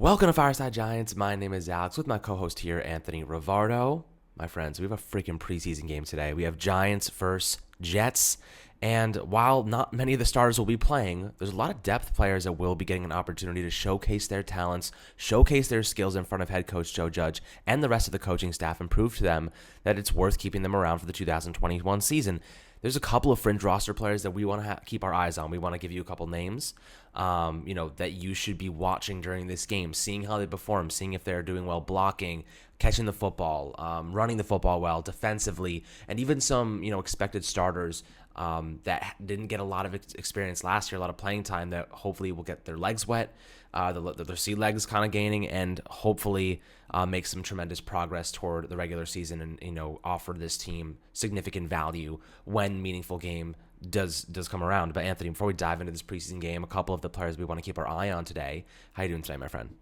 Welcome to Fireside Giants. My name is Alex with my co-host here, Anthony Rivardo. My friends, we have a freaking preseason game today. We have Giants versus Jets. And while not many of the stars will be playing, there's a lot of depth players that will be getting an opportunity to showcase their talents, showcase their skills in front of head coach Joe Judge and the rest of the coaching staff, and prove to them that it's worth keeping them around for the 2021 season. There's a couple of fringe roster players that we want to keep our eyes on. We want to give you a couple names, that you should be watching during this game, seeing how they perform, seeing if they're doing well blocking, catching the football, running the football well, defensively, and even some, expected starters that didn't get a lot of experience last year, a lot of playing time that hopefully will get their legs wet, their sea legs kind of gaining, and hopefully make some tremendous progress toward the regular season and, offer this team significant value when meaningful game does come around. But Anthony, before we dive into this preseason game, a couple of the players we want to keep our eye on today. How you doing today, my friend?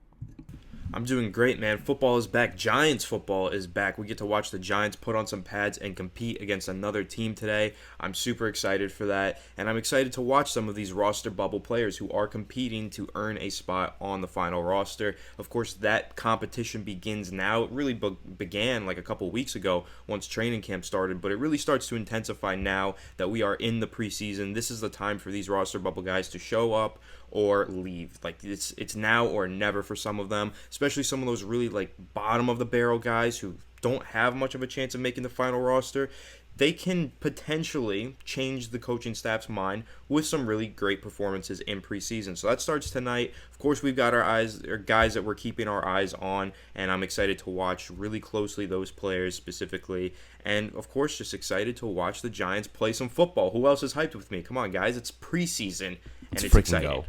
I'm doing great, man. Football is back. Giants football is back. We get to watch the Giants put on some pads and compete against another team today. I'm super excited for that, and I'm excited to watch some of these roster bubble players who are competing to earn a spot on the final roster. Of course, that competition begins now. It really began like a couple weeks ago once training camp started, but it really starts to intensify now that we are in the preseason. This is the time for these roster bubble guys to show up or leave. Like it's now or never for some of them, especially some of those really like bottom of the barrel guys who don't have much of a chance of making the final roster. They can potentially change the coaching staff's mind with some really great performances in preseason. So that starts tonight. Of course, we've got our guys that we're keeping our eyes on, and I'm excited to watch really closely those players specifically. And of course, just excited to watch the Giants play some football. Who else is hyped with me? Come on, guys. It's preseason, and it's exciting. Go.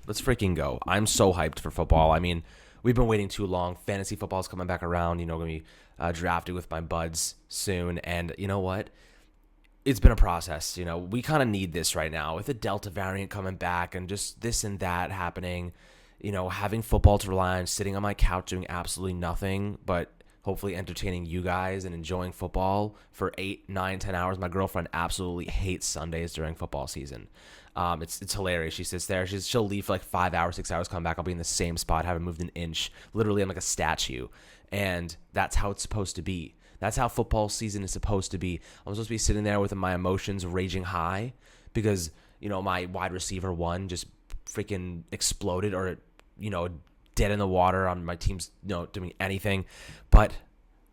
Let's freaking go. I'm so hyped for football. I mean, we've been waiting too long. Fantasy football's coming back around. Going to be drafted with my buds soon. And you know what? It's been a process. We kind of need this right now with the Delta variant coming back and just this and that happening. Having football to rely on, sitting on my couch doing absolutely nothing but hopefully entertaining you guys and enjoying football for 8, 9, 10 hours. My girlfriend absolutely hates Sundays during football season. It's hilarious. She sits there. She'll leave for like 5 hours, 6 hours, come back. I'll be in the same spot, haven't moved an inch. Literally, I'm like a statue. And that's how it's supposed to be. That's how football season is supposed to be. I'm supposed to be sitting there with my emotions raging high because, my wide receiver one just freaking exploded or, dead in the water on my team's, doing anything. But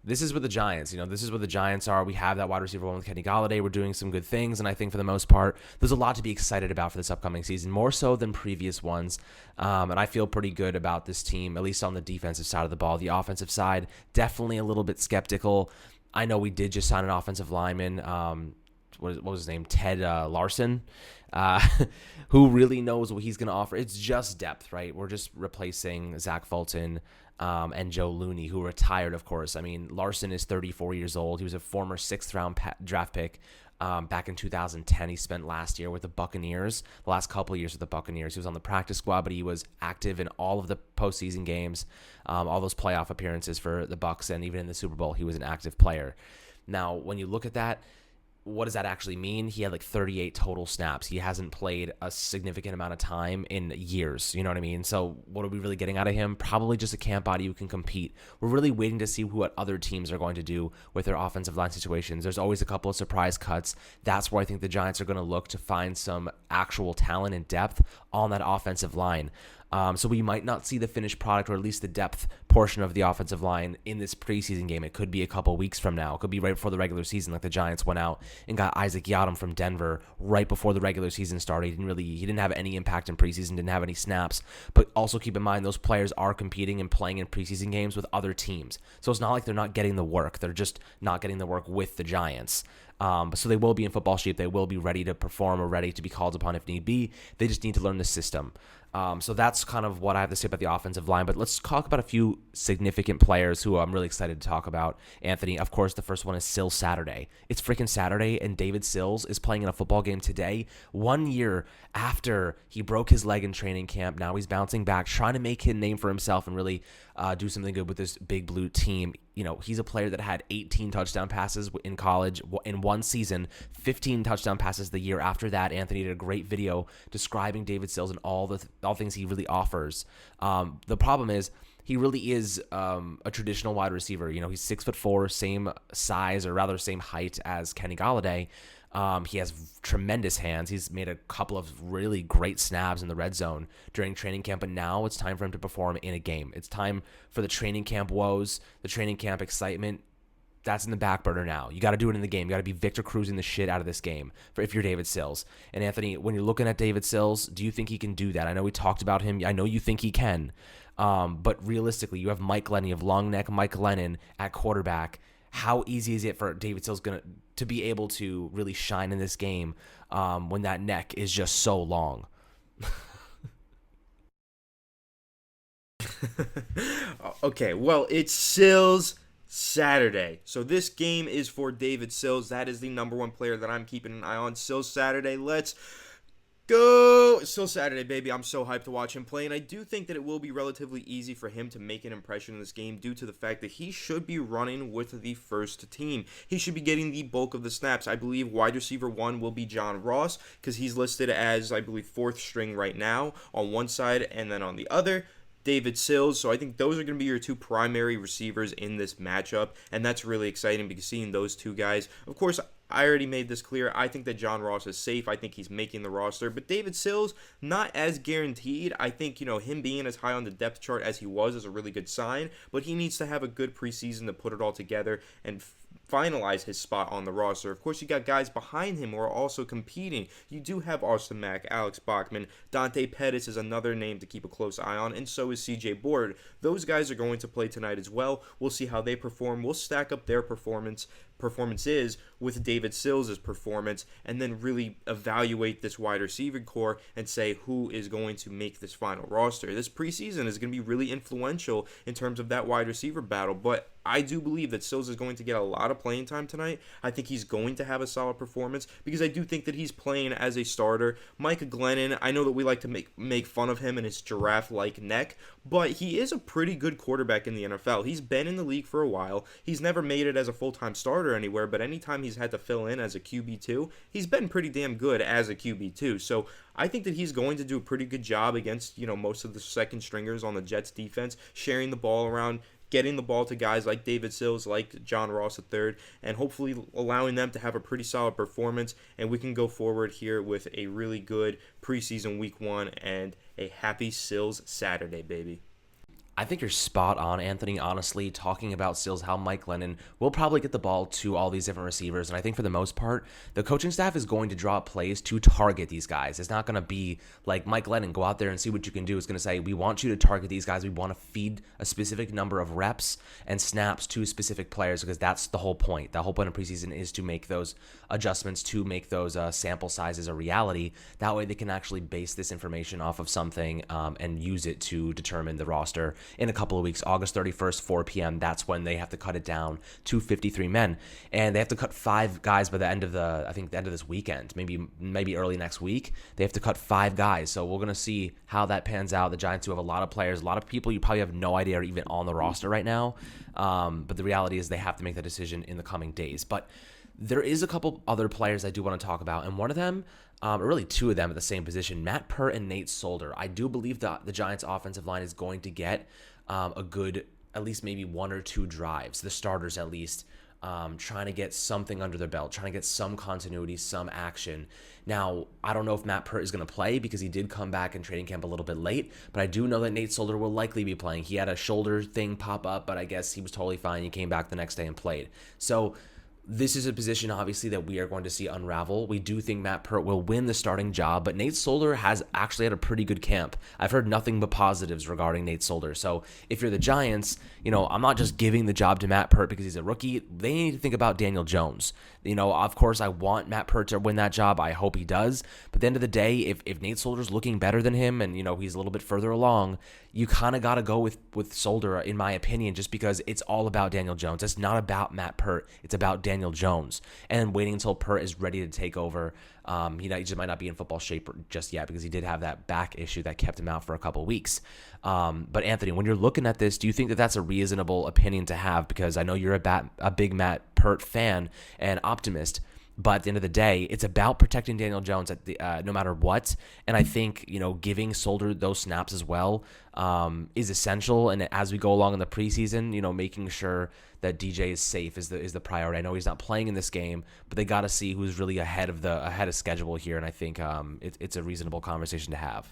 this is with the Giants. This is what the Giants are. We have that wide receiver one with Kenny Golladay. We're doing some good things, and I think for the most part, there's a lot to be excited about for this upcoming season, more so than previous ones. And I feel pretty good about this team, at least on the defensive side of the ball. The offensive side, definitely a little bit skeptical. I know we did just sign an offensive lineman. What was his name? Ted Larson, who really knows what he's going to offer. It's just depth, right? We're just replacing Zach Fulton and Joe Looney, who retired, of course. I mean, Larson is 34 years old. He was a former 6th-round draft pick back in 2010. He spent last year with the Buccaneers, the last couple of years with the Buccaneers. He was on the practice squad, but he was active in all of the postseason games, all those playoff appearances for the Bucs, and even in the Super Bowl, he was an active player. Now, when you look at that, what does that actually mean? He had like 38 total snaps. He hasn't played a significant amount of time in years. You know what I mean? So what are we really getting out of him? Probably just a camp body who can compete. We're really waiting to see what other teams are going to do with their offensive line situations. There's always a couple of surprise cuts. That's where I think the Giants are going to look to find some actual talent and depth on that offensive line. So we might not see the finished product, or at least the depth portion of the offensive line in this preseason game. It could be a couple weeks from now. It could be right before the regular season, like the Giants went out and got Isaac Yiadom from Denver right before the regular season started. He didn't have any impact in preseason, didn't have any snaps. But also keep in mind, those players are competing and playing in preseason games with other teams. So it's not like they're not getting the work. They're just not getting the work with the Giants. So they will be in football shape. They will be ready to perform or ready to be called upon if need be. They just need to learn the system. So that's kind of what I have to say about the offensive line. But let's talk about a few significant players who I'm really excited to talk about. Anthony, of course, the first one is Sills Saturday. It's freaking Saturday, and David Sills is playing in a football game today, 1 year after he broke his leg in training camp. Now he's bouncing back, trying to make a name for himself and really do something good with this big blue team. he's a player that had 18 touchdown passes in college in one season, 15 touchdown passes the year after that. Anthony did a great video describing David Sills and all things he really offers. The problem is he really is a traditional wide receiver. He's 6'4", same size, or rather same height as Kenny Golladay. He has tremendous hands. He's made a couple of really great snaps in the red zone during training camp, but now it's time for him to perform in a game. It's time for the training camp woes, the training camp excitement. That's in the back burner now. You got to do it in the game. You got to be Victor Cruzing the shit out of this game if you're David Sills. And Anthony, when you're looking at David Sills, do you think he can do that? I know we talked about him. I know you think he can. But realistically, you have Mike Lennon, you have long neck Mike Lennon at quarterback. How easy is it for David Sills to be able to really shine in this game when that neck is just so long? Okay, well, it's Sills Saturday. So this game is for David Sills. That is the number one player that I'm keeping an eye on. Sills Saturday. Let's go. Sills Saturday, baby. I'm so hyped to watch him play, and I do think that it will be relatively easy for him to make an impression in this game due to the fact that he should be running with the first team. He should be getting the bulk of the snaps. I believe wide receiver 1 will be John Ross because he's listed as, I believe, 4th string right now on one side, and then on the other, David Sills. So I think those are going to be your two primary receivers in this matchup, and that's really exciting because seeing those two guys, of course, I already made this clear. I think that John Ross is safe. I think he's making the roster. But David Sills, not as guaranteed. I think, him being as high on the depth chart as he was is a really good sign. But he needs to have a good preseason to put it all together and finalize his spot on the roster. Of course, you got guys behind him who are also competing. You do have Austin Mack, Alex Bachman, Dante Pettis is another name to keep a close eye on, and so is CJ Board. Those guys are going to play tonight as well. We'll see how they perform. We'll stack up their performances with David Sills' performance, and then really evaluate this wide receiver core and say who is going to make this final roster. This preseason is going to be really influential in terms of that wide receiver battle, but I do believe that Sills is going to get a lot of playing time tonight. I think he's going to have a solid performance because I do think that he's playing as a starter. Mike Glennon, I know that we like to make fun of him and his giraffe-like neck, but he is a pretty good quarterback in the NFL. He's been in the league for a while. He's never made it as a full-time starter anywhere, but anytime he's had to fill in as a QB2, he's been pretty damn good as a QB2. So I think that he's going to do a pretty good job against, most of the second stringers on the Jets defense, sharing the ball around, getting the ball to guys like David Sills, like John Ross III, and hopefully allowing them to have a pretty solid performance, and we can go forward here with a really good preseason week 1 and a happy Sills Saturday, baby. I think you're spot on, Anthony. Honestly, talking about Sills, how Mike Lennon will probably get the ball to all these different receivers. And I think for the most part, the coaching staff is going to draw up plays to target these guys. It's not going to be like Mike Lennon, go out there and see what you can do. It's going to say, we want you to target these guys. We want to feed a specific number of reps and snaps to specific players because that's the whole point. The whole point of preseason is to make those adjustments, to make those sample sizes a reality. That way they can actually base this information off of something and use it to determine the roster in a couple of weeks. August 31st, 4 p.m., that's when they have to cut it down to 53 men. And they have to cut 5 guys by the end of the end of this weekend, maybe early next week. They have to cut 5 guys. So we're going to see how that pans out. The Giants do have a lot of players, a lot of people you probably have no idea are even on the roster right now. But the reality is they have to make that decision in the coming days. But there is a couple other players I do want to talk about, and one of them, or really two of them at the same position, Matt Pert and Nate Solder. I do believe that the Giants' offensive line is going to get a good, at least maybe 1 or 2 drives, the starters at least, trying to get something under their belt, trying to get some continuity, some action. Now, I don't know if Matt Pert is going to play because he did come back in training camp a little bit late, but I do know that Nate Solder will likely be playing. He had a shoulder thing pop up, but I guess he was totally fine. He came back the next day and played. So this is a position, obviously, that we are going to see unravel. We do think Matt Pert will win the starting job, but Nate Solder has actually had a pretty good camp. I've heard nothing but positives regarding Nate Solder. So if you're the Giants, I'm not just giving the job to Matt Pert because he's a rookie. They need to think about Daniel Jones. Of course, I want Matt Pert to win that job. I hope he does. But at the end of the day, if Nate Solder's looking better than him and, he's a little bit further along, you kind of got to go with Solder, in my opinion, just because it's all about Daniel Jones. It's not about Matt Pert. It's about Daniel Daniel Jones and waiting until Pert is ready to take over. He just might not be in football shape just yet because he did have that back issue that kept him out for a couple of weeks. But Anthony, when you're looking at this, do you think that that's a reasonable opinion to have? Because I know you're a big Matt Pert fan and optimist. But at the end of the day, it's about protecting Daniel Jones at the no matter what. And I think, giving Solder those snaps as well is essential. And as we go along in the preseason, making sure that DJ is safe is the priority. I know he's not playing in this game, but they got to see who's really ahead of schedule here. And I think it's a reasonable conversation to have.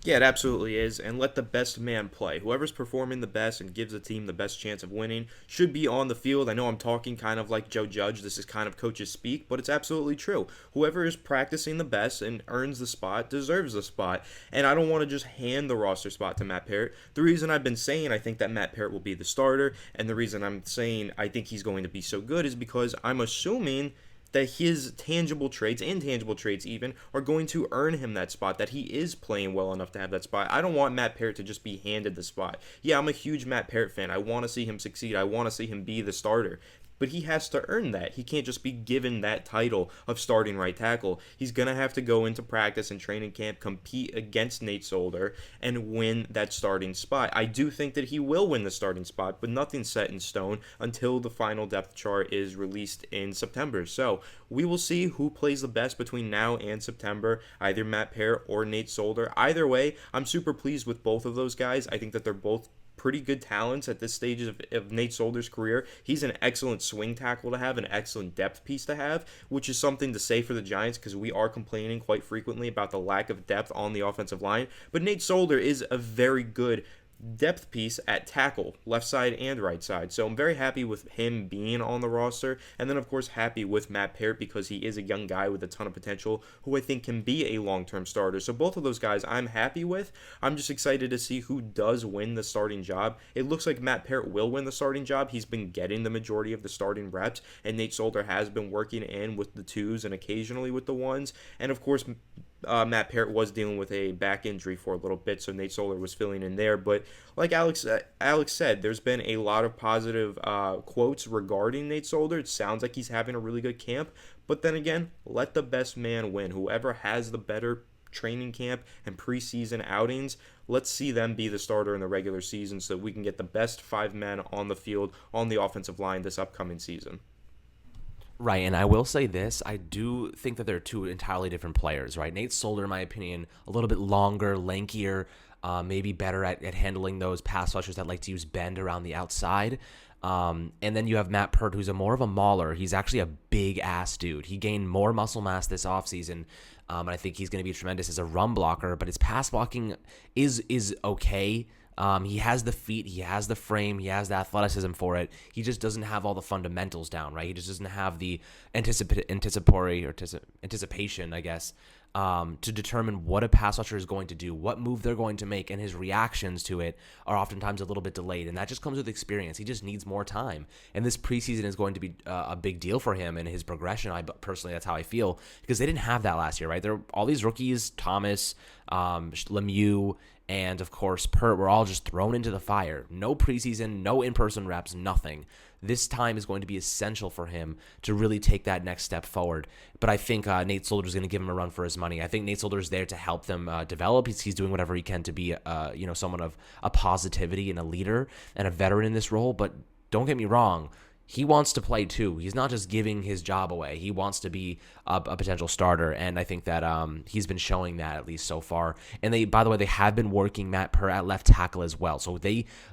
Yeah, it absolutely is, and let the best man play. Whoever's performing the best and gives the team the best chance of winning should be on the field. I know I'm talking kind of like Joe Judge. This is kind of coaches speak, but it's absolutely true. Whoever is practicing the best and earns the spot deserves the spot, and I don't want to just hand the roster spot to Matt Parrott. The reason I've been saying I think that Matt Parrott will be the starter, and the reason I'm saying I think he's going to be so good is because I'm assuming that his tangible traits, intangible traits even, are going to earn him that spot, that he is playing well enough to have that spot. I don't want Matt Parrott to just be handed the spot. Yeah, I'm a huge Matt Parrott fan. I want to see him succeed. I want to see him be the starter. But he has to earn that. He can't just be given that title of starting right tackle. He's going to have to go into practice and training camp, compete against Nate Solder, and win that starting spot. I do think that he will win the starting spot, but nothing's set in stone until the final depth chart is released in September. So we will see who plays the best between now and September, either Matt Parrott or Nate Solder. Either way, I'm super pleased with both of those guys. I think that they're both pretty good talents at this stage of Nate Solder's career. He's an excellent swing tackle to have, an excellent depth piece to have, which is something to say for the Giants because we are complaining quite frequently about the lack of depth on the offensive line. But Nate Solder is a very good depth piece at tackle, left side and right side. So I'm very happy with him being on the roster. And then, of course, happy with Matt Parrott because he is a young guy with a ton of potential who I think can be a long-term starter. So both of those guys I'm happy with. I'm just excited to see who does win the starting job. It looks like Matt Parrott will win the starting job. He's been getting the majority of the starting reps, and Nate Solder has been working in with the twos and occasionally with the ones. And, of course, Matt Parrott was dealing with a back injury for a little bit, so Nate Solder was filling in there. But like Alex said, there's been a lot of positive quotes regarding Nate Solder. It sounds like he's having a really good camp. But then again, let the best man win. Whoever has the better training camp and preseason outings, let's see them be the starter in the regular season so that we can get the best 5 men on the field on the offensive line this upcoming season. Right, and I will say this, I do think that they're two entirely different players, right? Nate Solder, in my opinion, a little bit longer, lankier, maybe better at handling those pass rushers that like to use bend around the outside. And then you have Matt Pert, who's more of a mauler. He's actually a big-ass dude. He gained more muscle mass this offseason, and I think he's going to be tremendous as a run blocker, but his pass blocking is okay. He has the feet, he has the frame, he has the athleticism for it. He just doesn't have all the fundamentals down, right? He just doesn't have the anticipation, I guess, to determine what a pass rusher is going to do, what move they're going to make, and his reactions to it are oftentimes a little bit delayed, and that just comes with experience. He just needs more time, and this preseason is going to be a big deal for him and his progression. Personally, that's how I feel, because they didn't have that last year, right? There were all these rookies, Thomas, Lemieux, and, of course, Pert were all just thrown into the fire. No preseason, no in-person reps, nothing. This time is going to be essential for him to really take that next step forward. But I think Nate Solder is going to give him a run for his money. I think Nate Solder is there to help them develop. He's doing whatever he can to be, someone of a positivity and a leader and a veteran in this role. But don't get me wrong. He wants to play too. He's not just giving his job away. He wants to be a potential starter, and I think that he's been showing that at least so far. And by the way, they have been working Matt Pert at left tackle as well. So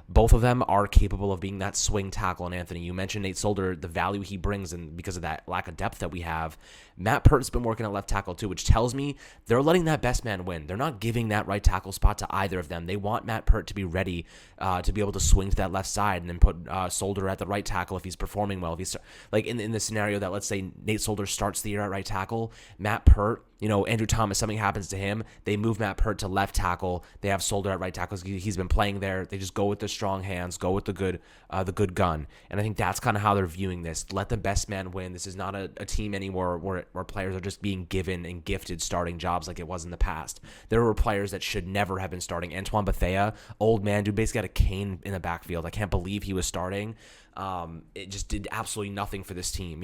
both of them are capable of being that swing tackle. And Anthony, you mentioned Nate Solder, the value he brings, and because of that lack of depth that we have, Matt Pert's been working at left tackle too, which tells me they're letting that best man win. They're not giving that right tackle spot to either of them. They want Matt Pert to be ready to be able to swing to that left side and then put Solder at the right tackle if he's performing well. If he's like in the scenario that, let's say, Nate Solder starts the year at right tackle, Matt Pert, Andrew Thomas, something happens to him, they move Matt Pert to left tackle. They have Solder at right tackle. He's been playing there. They just go with the strong hands, go with the good gun. And I think that's kind of how they're viewing this. Let the best man win. This is not a team anymore where players are just being given and gifted starting jobs like it was in the past. There were players that should never have been starting. Antoine Bethea, old man, dude, basically got a cane in the backfield. I can't believe he was starting. It just did absolutely nothing for this team.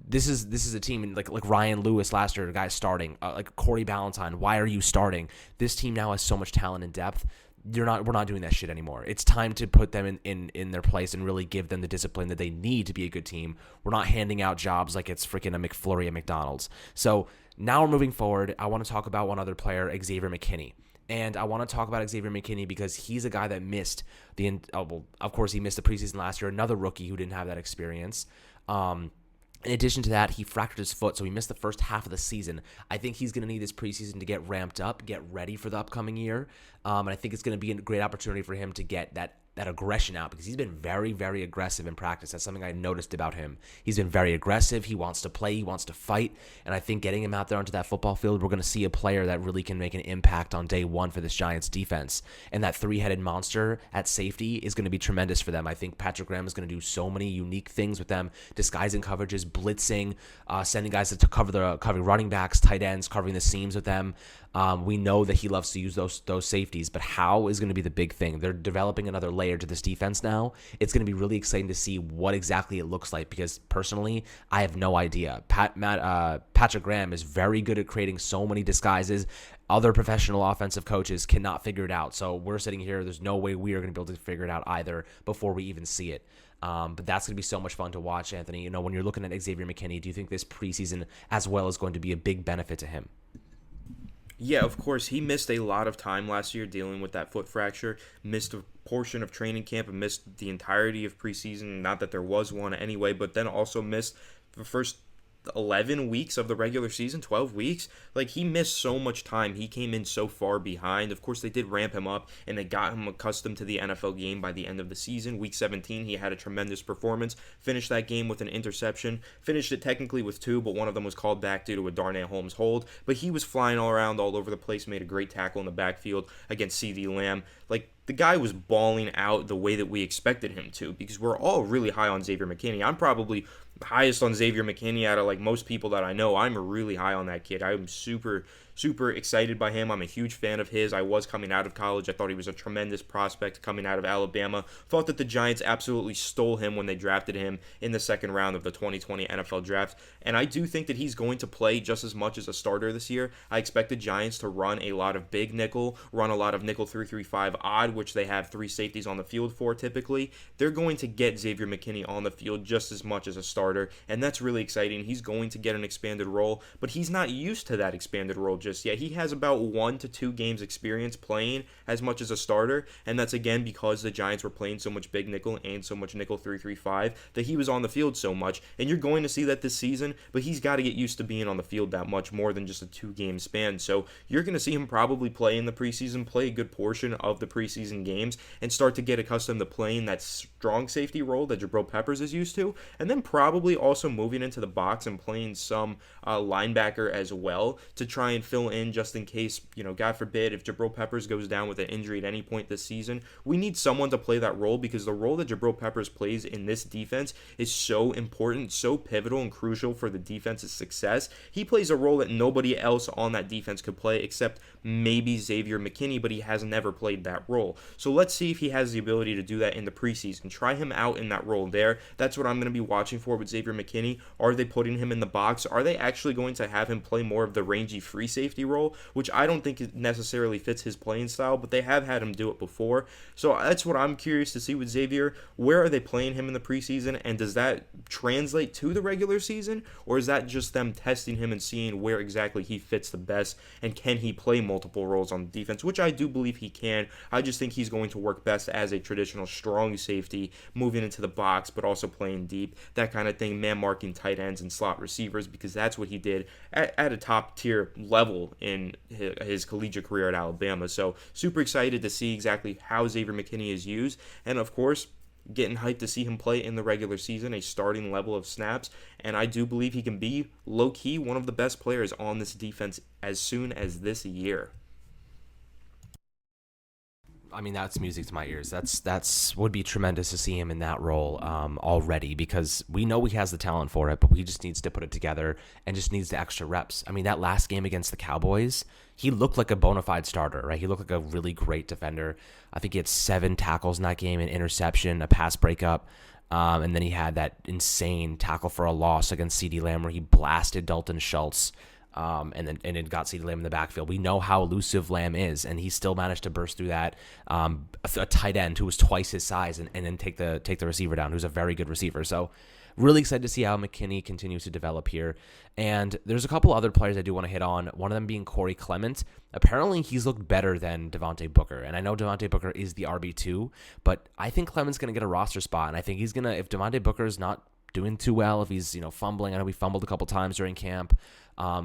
This is a team like Ryan Lewis last year, a guy starting, like Corey Ballantyne. Why are you starting? This team now has so much talent and depth. We're not doing that shit anymore. It's time to put them in their place and really give them the discipline that they need to be a good team. We're not handing out jobs like it's freaking a McFlurry at McDonald's. So now we're moving forward. I want to talk about one other player, Xavier McKinney. And I want to talk about Xavier McKinney because he's a guy that missed of course he missed the preseason last year, another rookie who didn't have that experience. In addition to that, he fractured his foot, so he missed the first half of the season. I think he's going to need this preseason to get ramped up, get ready for the upcoming year. And I think it's going to be a great opportunity for him to get that aggression out because he's been very, very aggressive in practice. That's something I noticed about him. He's been very aggressive. He wants to play. He wants to fight. And I think getting him out there onto that football field, we're going to see a player that really can make an impact on day one for this Giants defense. And that three-headed monster at safety is going to be tremendous for them. I think Patrick Graham is going to do so many unique things with them, disguising coverages, blitzing, sending guys to covering running backs, tight ends, covering the seams with them. We know that he loves to use those safeties, but how is going to be the big thing. They're developing another layer to this defense now. It's going to be really exciting to see what exactly it looks like because personally, I have no idea. Patrick Graham is very good at creating so many disguises. Other professional offensive coaches cannot figure it out. So we're sitting here. There's no way we are going to be able to figure it out either before we even see it. But that's going to be so much fun to watch, Anthony. When you're looking at Xavier McKinney, do you think this preseason as well is going to be a big benefit to him? Yeah, of course. He missed a lot of time last year dealing with that foot fracture, missed a portion of training camp and missed the entirety of preseason. Not that there was one anyway, but then also missed the first 11 weeks of the regular season, 12 weeks. Like, he missed so much time. He came in so far behind. Of course, they did ramp him up, and they got him accustomed to the NFL game by the end of the season. Week 17, he had a tremendous performance. Finished that game with an interception. Finished it technically with two, but one of them was called back due to a Darnay Holmes hold. But he was flying all around all over the place, made a great tackle in the backfield against CeeDee Lamb. Like, the guy was balling out the way that we expected him to because we're all really high on Xavier McKinney. I'm probably highest on Xavier McKinney out of like most people that I know. I'm really high on that kid. I'm super excited by him. I'm a huge fan of his. I was coming out of college. I thought he was a tremendous prospect coming out of Alabama. Thought that the Giants absolutely stole him when they drafted him in the second round of the 2020 NFL draft. And I do think that he's going to play just as much as a starter this year. I expect the Giants to run a lot of big nickel, run a lot of nickel 3-3-5 odd, which they have three safeties on the field for typically. They're going to get Xavier McKinney on the field just as much as a starter, and that's really exciting. He's going to get an expanded role, but he's not used to that expanded role just yet. He has about 1 to 2 games experience playing as much as a starter, and that's again because the Giants were playing so much big nickel and so much nickel 3-3-5 that he was on the field so much, and you're going to see that this season, but he's got to get used to being on the field that much more than just a 2-game span. So you're going to see him probably play in the preseason, play a good portion of the preseason games, and start to get accustomed to playing that strong safety role that Jabril Peppers is used to, and then probably also moving into the box and playing some linebacker as well to try and fill in just in case, God forbid, if Jabril Peppers goes down with an injury at any point this season. We need someone to play that role because the role that Jabril Peppers plays in this defense is so important, so pivotal and crucial for the defense's success. He plays a role that nobody else on that defense could play except maybe Xavier McKinney, but he has never played that role. So let's see if he has the ability to do that in the preseason. Try him out in that role there. That's what I'm going to be watching for with Xavier McKinney. Are they putting him in the box? Are they actually going to have him play more of the rangy free safety role, which I don't think necessarily fits his playing style, but they have had him do it before. So that's what I'm curious to see with Xavier. Where are they playing him in the preseason, and does that translate to the regular season, or is that just them testing him and seeing where exactly he fits the best, and can he play multiple roles on the defense, which I do believe he can. I just think he's going to work best as a traditional strong safety, moving into the box, but also playing deep, that kind of thing, man marking tight ends and slot receivers, because that's what he did at a top tier level in his collegiate career at Alabama. So super excited to see exactly how Xavier McKinney is used, and of course, getting hyped to see him play in the regular season, a starting level of snaps, and I do believe he can be low-key one of the best players on this defense as soon as this year. I mean, that's music to my ears. That's would be tremendous to see him in that role already, because we know he has the talent for it, but he just needs to put it together and just needs the extra reps. I mean, that last game against the Cowboys, he looked like a bona fide starter, right? He looked like a really great defender. I think he had 7 tackles in that game, an interception, a pass breakup, and then he had that insane tackle for a loss against CeeDee Lamb where he blasted Dalton Schultz. And it got CeeDee Lamb in the backfield. We know how elusive Lamb is, and he still managed to burst through that. A tight end who was twice his size, and then take the receiver down, who's a very good receiver. So really excited to see how McKinney continues to develop here. And there's a couple other players I do want to hit on, one of them being Corey Clement. Apparently, he's looked better than Devontae Booker. And I know Devontae Booker is the RB2, but I think Clement's going to get a roster spot. And I think he's going to, if Devontae Booker is not doing too well, if he's fumbling, I know he fumbled a couple times during camp. I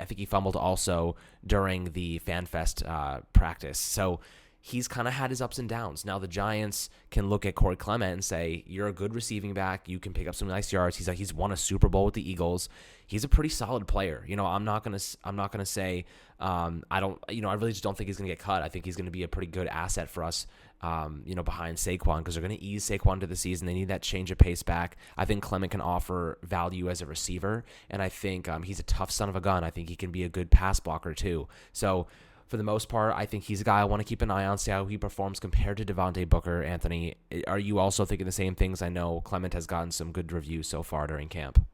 think he fumbled also during the FanFest practice. So he's kind of had his ups and downs. Now the Giants can look at Corey Clement and say, you're a good receiving back. You can pick up some nice yards. He's won a Super Bowl with the Eagles. He's a pretty solid player. I'm not gonna say I really just don't think he's gonna get cut. I think he's gonna be a pretty good asset for us. Behind Saquon, because they're going to ease Saquon to the season. They need that change of pace back. I think Clement can offer value as a receiver, and I think he's a tough son of a gun. I think he can be a good pass blocker too. So for the most part, I think he's a guy I want to keep an eye on, see how he performs compared to Devontae Booker. Anthony, are you also thinking the same things? I know Clement has gotten some good reviews so far during camp.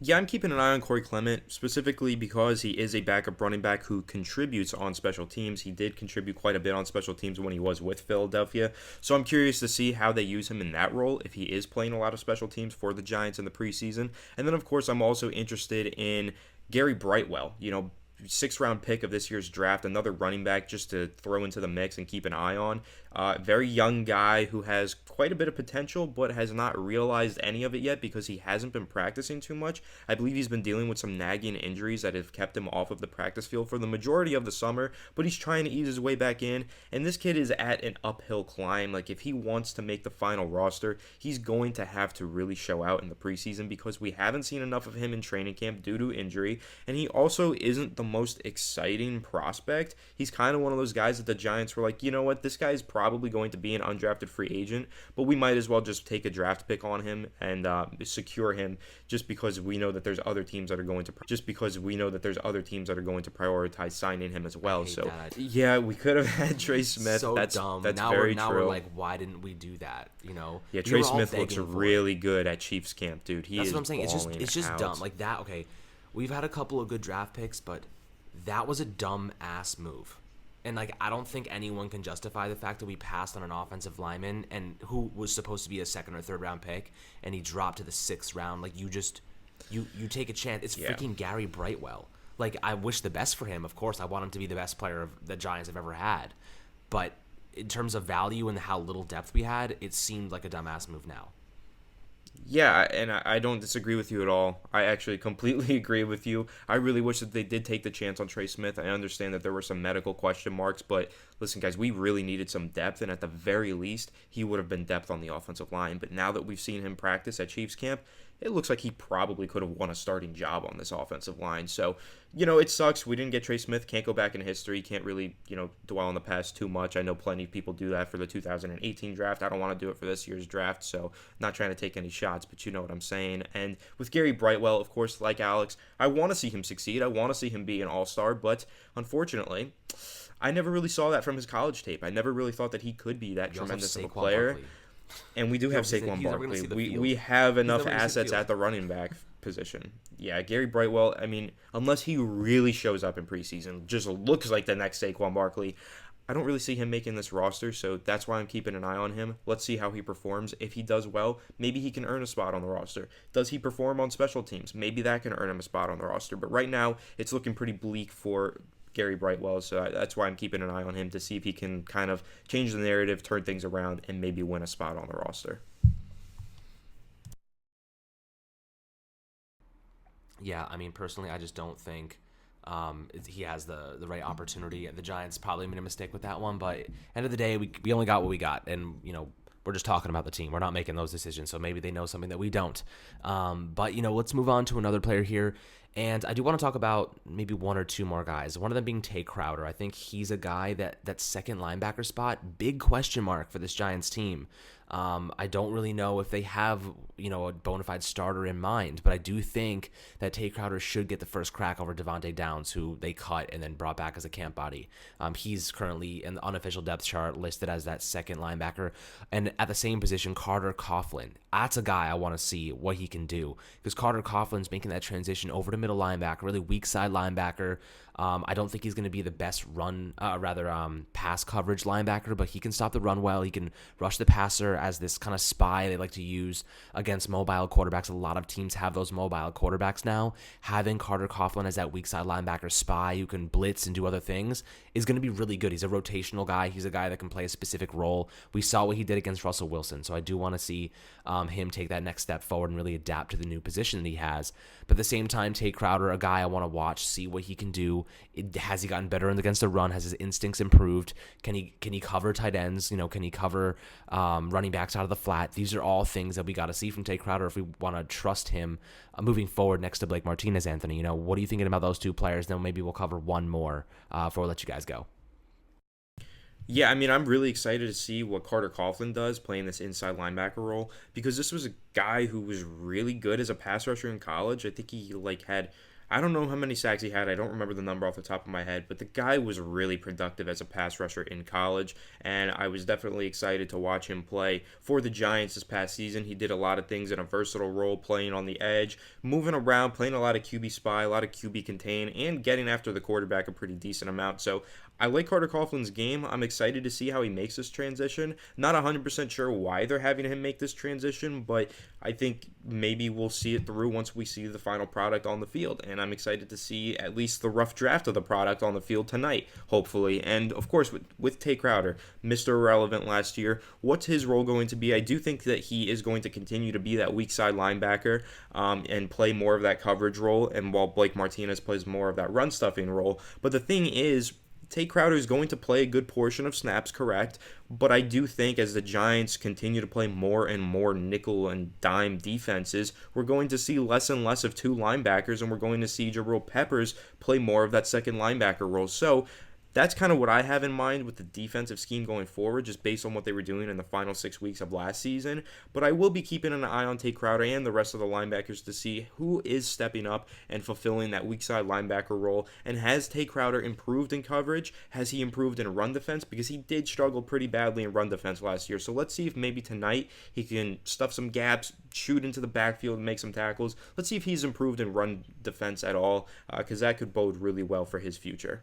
Yeah, I'm keeping an eye on Corey Clement, specifically because he is a backup running back who contributes on special teams. He did contribute quite a bit on special teams when he was with Philadelphia. So I'm curious to see how they use him in that role, if he is playing a lot of special teams for the Giants in the preseason. And then, of course, I'm also interested in Gary Brightwell, 6th-round pick of this year's draft, another running back just to throw into the mix and keep an eye on. Very young guy who has quite a bit of potential, but has not realized any of it yet because he hasn't been practicing too much. I believe he's been dealing with some nagging injuries that have kept him off of the practice field for the majority of the summer, but he's trying to ease his way back in, and this kid is at an uphill climb. Like, if he wants to make the final roster, he's going to have to really show out in the preseason because we haven't seen enough of him in training camp due to injury, and he also isn't the most exciting prospect. He's kind of one of those guys that the Giants were like, you know what, this guy's probably going to be an undrafted free agent, but we might as well just take a draft pick on him and secure him just because we know that there's other teams that are going to prioritize signing him as well. So yeah, we could have had Trey Smith. So that's dumb. That's now very now true. We're like, why didn't we do that? Yeah, Trey Smith looks really good at Chiefs camp, dude. That's what I'm saying. It's just out. dumb. Like that. Okay, we've had a couple of good draft picks, but that was a dumb ass move. And I don't think anyone can justify the fact that we passed on an offensive lineman and who was supposed to be a 2nd or 3rd round pick, and he dropped to the 6th round. You take a chance. It's freaking Gary Brightwell. I wish the best for him. Of course, I want him to be the best player the Giants have ever had. But in terms of value and how little depth we had, it seemed like a dumbass move now. Yeah, and I don't disagree with you at all. I actually completely agree with you. I really wish that they did take the chance on Trey Smith. I understand that there were some medical question marks, but listen, guys, we really needed some depth, and at the very least, he would have been depth on the offensive line. But now that we've seen him practice at Chiefs camp, it looks like he probably could have won a starting job on this offensive line. So, it sucks. We didn't get Trey Smith. Can't go back in history. Can't really, dwell on the past too much. I know plenty of people do that for the 2018 draft. I don't want to do it for this year's draft, so not trying to take any shots, but you know what I'm saying. And with Gary Brightwell, of course, like Alex, I want to see him succeed. I want to see him be an all-star, but unfortunately, I never really saw that from his college tape. I never really thought that he could be that tremendous of a player. Barkley. And we do have Saquon Barkley. We have enough assets at the running back position. Yeah, Gary Brightwell, I mean, unless he really shows up in preseason, just looks like the next Saquon Barkley, I don't really see him making this roster, so that's why I'm keeping an eye on him. Let's see how he performs. If he does well, maybe he can earn a spot on the roster. Does he perform on special teams? Maybe that can earn him a spot on the roster. But right now, it's looking pretty bleak for Gary Brightwell, so that's why I'm keeping an eye on him to see if he can kind of change the narrative, turn things around, and maybe win a spot on the roster. Yeah, I mean, personally, I just don't think he has the right opportunity. The Giants probably made a mistake with that one, but end of the day, we only got what we got, and we're just talking about the team. We're not making those decisions, so maybe they know something that we don't. But let's move on to another player here. And I do want to talk about maybe one or two more guys. One of them being Tay Crowder. I think he's a guy that second linebacker spot, big question mark for this Giants team. I don't really know if they have, a bona fide starter in mind, but I do think that Tay Crowder should get the first crack over Devontae Downs, who they cut and then brought back as a camp body. He's currently in the unofficial depth chart listed as that second linebacker. And at the same position, Carter Coughlin. That's a guy I want to see what he can do, because Carter Coughlin's making that transition over to middle linebacker, really weak side linebacker. I don't think he's going to be the best pass coverage linebacker, but he can stop the run well. He can rush the passer as this kind of spy they like to use against mobile quarterbacks. A lot of teams have those mobile quarterbacks now. Having Carter Coughlin as that weak side linebacker spy who can blitz and do other things is going to be really good. He's a rotational guy. He's a guy that can play a specific role. We saw what he did against Russell Wilson, so I do want to see him take that next step forward and really adapt to the new position that he has. But at the same time, Tay Crowder, a guy I want to watch, see what he can do. Has he gotten better against the run? Has his instincts improved? Can he cover tight ends? Can he cover running backs out of the flat? These are all things that we got to see from Tay Crowder if we want to trust him moving forward next to Blake Martinez. Anthony, what are you thinking about those two players? Then maybe we'll cover one more before we let you guys go. Yeah, I mean, I'm really excited to see what Carter Coughlin does playing this inside linebacker role, because this was a guy who was really good as a pass rusher in college. I think he had, I don't know how many sacks he had. I don't remember the number off the top of my head, but the guy was really productive as a pass rusher in college, and I was definitely excited to watch him play for the Giants this past season. He did a lot of things in a versatile role, playing on the edge, moving around, playing a lot of QB spy, a lot of QB contain, and getting after the quarterback a pretty decent amount. So I like Carter Coughlin's game. I'm excited to see how he makes this transition. Not 100% sure why they're having him make this transition, but I think maybe we'll see it through once we see the final product on the field. And I'm excited to see at least the rough draft of the product on the field tonight, hopefully. And of course, with Tay Crowder, Mr. Irrelevant last year, what's his role going to be? I do think that he is going to continue to be that weak side linebacker and play more of that coverage role, and while Blake Martinez plays more of that run stuffing role. But the thing is, Tay Crowder is going to play a good portion of snaps, correct, but I do think as the Giants continue to play more and more nickel and dime defenses, we're going to see less and less of two linebackers, and we're going to see Jabril Peppers play more of that second linebacker role. So that's kind of what I have in mind with the defensive scheme going forward, just based on what they were doing in the final 6 weeks of last season. But I will be keeping an eye on Tay Crowder and the rest of the linebackers to see who is stepping up and fulfilling that weak side linebacker role. And has Tay Crowder improved in coverage? Has he improved in run defense? Because he did struggle pretty badly in run defense last year. So let's see if maybe tonight he can stuff some gaps, shoot into the backfield, and make some tackles. Let's see if he's improved in run defense at all, because that could bode really well for his future.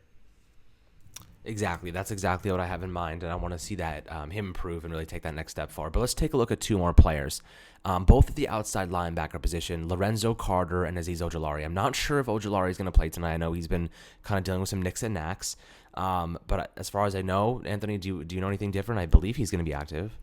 Exactly. That's exactly what I have in mind, and I want to see that him improve and really take that next step forward. But let's take a look at two more players, both at the outside linebacker position, Lorenzo Carter and Azeez Ojulari. I'm not sure if Ojulari is going to play tonight. I know he's been kind of dealing with some nicks and knacks, but as far as I know, Anthony, do you know anything different? I believe he's going to be active.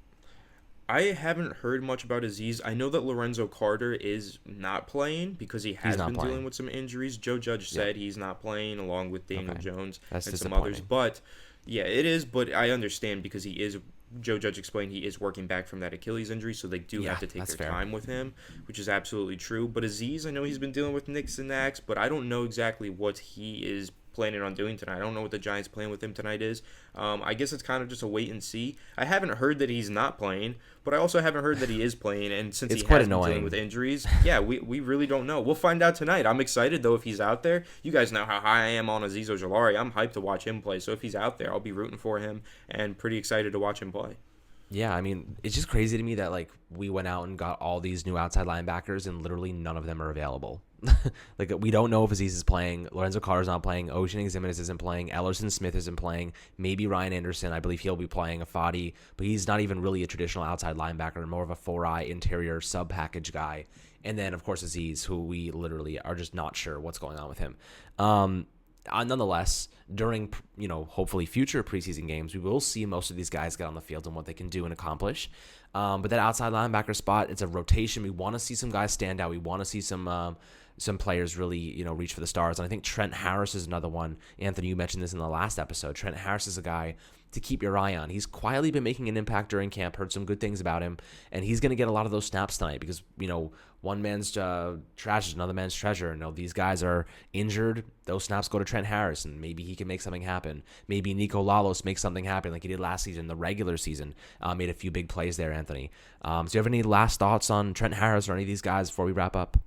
I haven't heard much about Azeez. I know that Lorenzo Carter is not playing because he has been dealing with some injuries. Joe Judge said he's not playing, along with Daniel Jones and some others. But yeah, it is. But I understand, because he is. Joe Judge explained he is working back from that Achilles injury, so they do have to take their time with him, which is absolutely true. But Azeez, I know he's been dealing with nicks and knacks, but I don't know exactly what he is planning on doing tonight. I don't know what the Giants' plan with him tonight is. I guess it's kind of just a wait and see. I haven't heard that he's not playing, but I also haven't heard that he is playing. And since he has been dealing with injuries, we really don't know. We'll find out tonight. I'm excited, though, if he's out there. You guys know how high I am on Azeez Ojulari. I'm hyped to watch him play. So if he's out there, I'll be rooting for him and pretty excited to watch him play. Yeah, I mean, it's just crazy to me that, like, we went out and got all these new outside linebackers and literally none of them are available. Like, we don't know if Azeez is playing. Lorenzo Carter's not playing. Ocean Jimenez isn't playing. Ellerson Smith isn't playing. Maybe Ryan Anderson. I believe he'll be playing. Afadi, but he's not even really a traditional outside linebacker, more of a 4-eye interior sub-package guy. And then, of course, Azeez, who we literally are just not sure what's going on with him. Nonetheless, during hopefully future preseason games, we will see most of these guys get on the field and what they can do and accomplish. But that outside linebacker spot, it's a rotation. We want to see some guys stand out. We want to see some players really, reach for the stars. And I think Trent Harris is another one. Anthony, you mentioned this in the last episode. Trent Harris is a guy to keep your eye on. He's quietly been making an impact during camp, heard some good things about him, and he's going to get a lot of those snaps tonight because, one man's trash is another man's treasure. These guys are injured. Those snaps go to Trent Harris, and maybe he can make something happen. Maybe Nico Lalos makes something happen like he did last season, the regular season. Made a few big plays there, Anthony. So do you have any last thoughts on Trent Harris or any of these guys before we wrap up?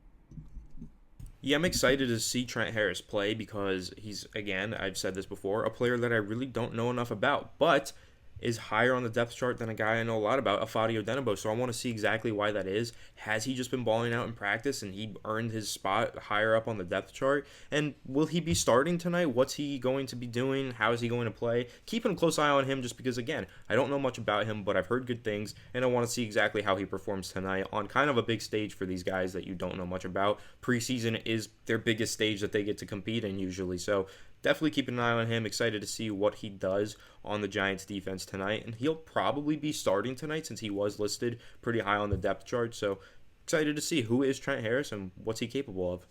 Yeah, I'm excited to see Trent Harris play because he's, again, I've said this before, a player that I really don't know enough about, but is higher on the depth chart than a guy I know a lot about, Afadio Denebo. So I want to see exactly why that is. Has he just been balling out in practice and he earned his spot higher up on the depth chart? And will he be starting tonight? What's he going to be doing? How is he going to play? Keeping a close eye on him just because, again, I don't know much about him, but I've heard good things, and I want to see exactly how he performs tonight on kind of a big stage for these guys that you don't know much about. Preseason is their biggest stage that they get to compete in usually, so definitely keep an eye on him. Excited to see what he does on the Giants defense tonight. And he'll probably be starting tonight since he was listed pretty high on the depth chart. So excited to see who is Trent Harris and what's he capable of.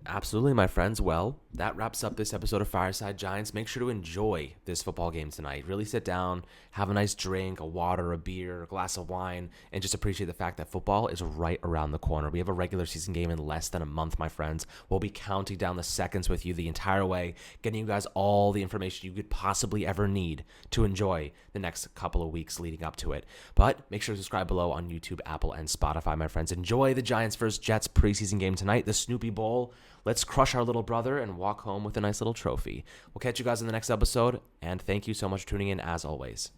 Absolutely, my friends. Well, that wraps up this episode of Fireside Giants. Make sure to enjoy this football game tonight. Really sit down, have a nice drink, a water, a beer, a glass of wine, and just appreciate the fact that football is right around the corner. We have a regular season game in less than a month, my friends. We'll be counting down the seconds with you the entire way, getting you guys all the information you could possibly ever need to enjoy the next couple of weeks leading up to it. But make sure to subscribe below on YouTube, Apple, and Spotify, my friends. Enjoy the Giants vs. Jets preseason game tonight, the Snoopy Bowl. Let's crush our little brother and walk home with a nice little trophy. We'll catch you guys in the next episode, and thank you so much for tuning in as always.